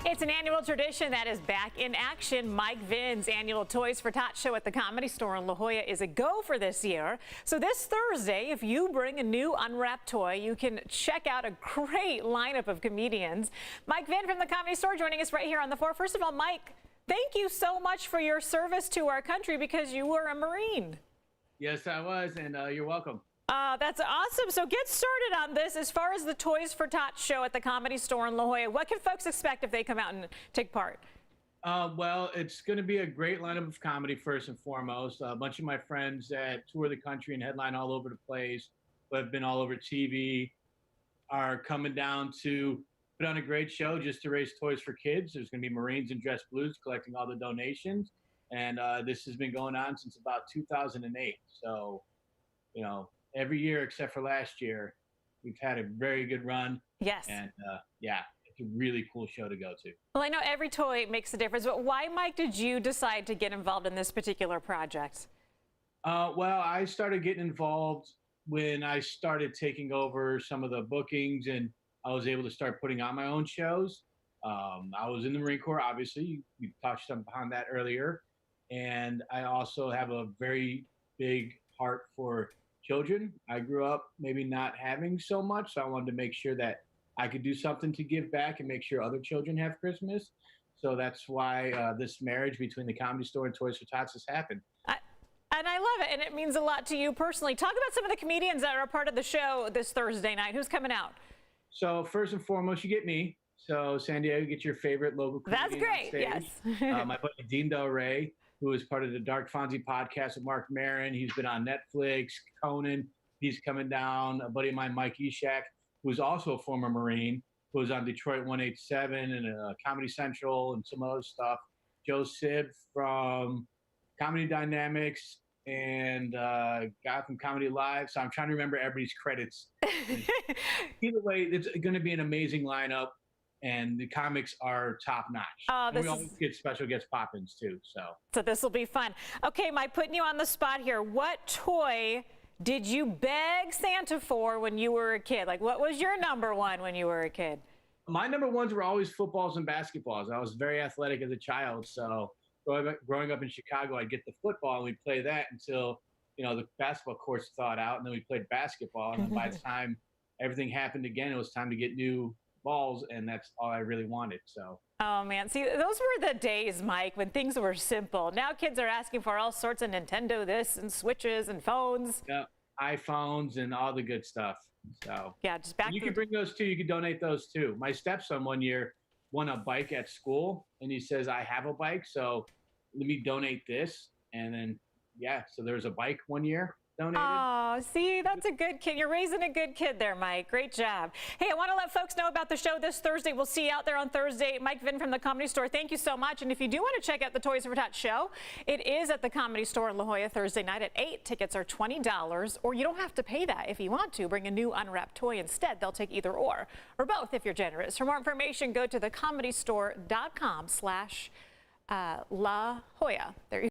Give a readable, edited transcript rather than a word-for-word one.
It's an annual tradition that is back in action. Mike Vinn's annual Toys for Tots show at the Comedy Store in La Jolla is a go for this year. So this Thursday, if you bring a new unwrapped toy, you can check out a great lineup of comedians. Mike Vinn from the Comedy Store joining us right here on the floor. First of all, Mike, thank you so much for your service to our country because you were a Marine. Yes, I was, and you're welcome. That's awesome. So get started on this. As far as the Toys for Tots show at the Comedy Store in La Jolla, what can folks expect if they come out and take part? Well, it's going to be a great lineup of comedy, first and foremost. A bunch of my friends that tour the country and headline all over the place, but have been all over TV, are coming down to put on a great show just to raise toys for kids. There's going to be Marines in dress blues collecting all the donations. And this has been going on since about 2008. So, you know, every year except for last year, we've had a very good run. Yes. And yeah, it's a really cool show to go to. Well, I know every toy makes a difference, but why, Mike, did you decide to get involved in this particular project? Well, I started getting involved when I started taking over some of the bookings and I was able to start putting on my own shows. I was in the Marine Corps, obviously. You touched upon that earlier. And I also have a very big heart for children. I grew up maybe not having so much, so I wanted to make sure that I could do something to give back and make sure other children have Christmas. So that's why this marriage between the Comedy Store and Toys for Tots has happened. And I love it, and it means a lot to you personally. Talk about some of the comedians that are a part of the show this Thursday night. Who's coming out? So first and foremost, you get me. So San Diego, get your favorite local comedian. That's great, yes. My buddy Dean Del Rey, who is part of the Dark Fonzie podcast with Mark Maron. He's been on Netflix, Conan. He's coming down. A buddy of mine, Mike Eshak, who's also a former Marine, who was on Detroit 187 and Comedy Central and some other stuff. Joe Sib from Comedy Dynamics and guy from Comedy Live. So I'm trying to remember everybody's credits. Either way, it's going to be an amazing lineup. And the comics are top notch. Oh, we always get special guest pop-ins too. So this will be fun. Okay, Mike, putting you on the spot here. What toy did you beg Santa for when you were a kid? Like, what was your number one when you were a kid? My number ones were always footballs and basketballs. I was very athletic as a child. So growing up in Chicago, I'd get the football and we'd play that until, you know, the basketball courts thawed out. And then we played basketball. And then by the time everything happened again, it was time to get new balls, and that's all I really wanted. So oh man, see, those were the days, Mike, when things were simple. Now kids are asking for all sorts of Nintendo this and Switches and phones. Yeah, iPhones and all the good stuff. So yeah, just back. You can bring those too. You can donate those too. My stepson one year won a bike at school, and he says, "I have a bike, so let me donate this." And then yeah, so there was a bike one year donated. Oh, see, that's a good kid. You're raising a good kid there, Mike. Great job. Hey, I want to let folks know about the show this Thursday. We'll see you out there on Thursday. Mike Vinn from the Comedy Store, thank you so much. And if you do want to check out the Toys for Tots show, it is at the Comedy Store in La Jolla Thursday night at 8. Tickets are $20, or you don't have to pay that if you want to. Bring a new unwrapped toy instead. They'll take either or both if you're generous. For more information, go to thecomedystore.com/La Jolla. There you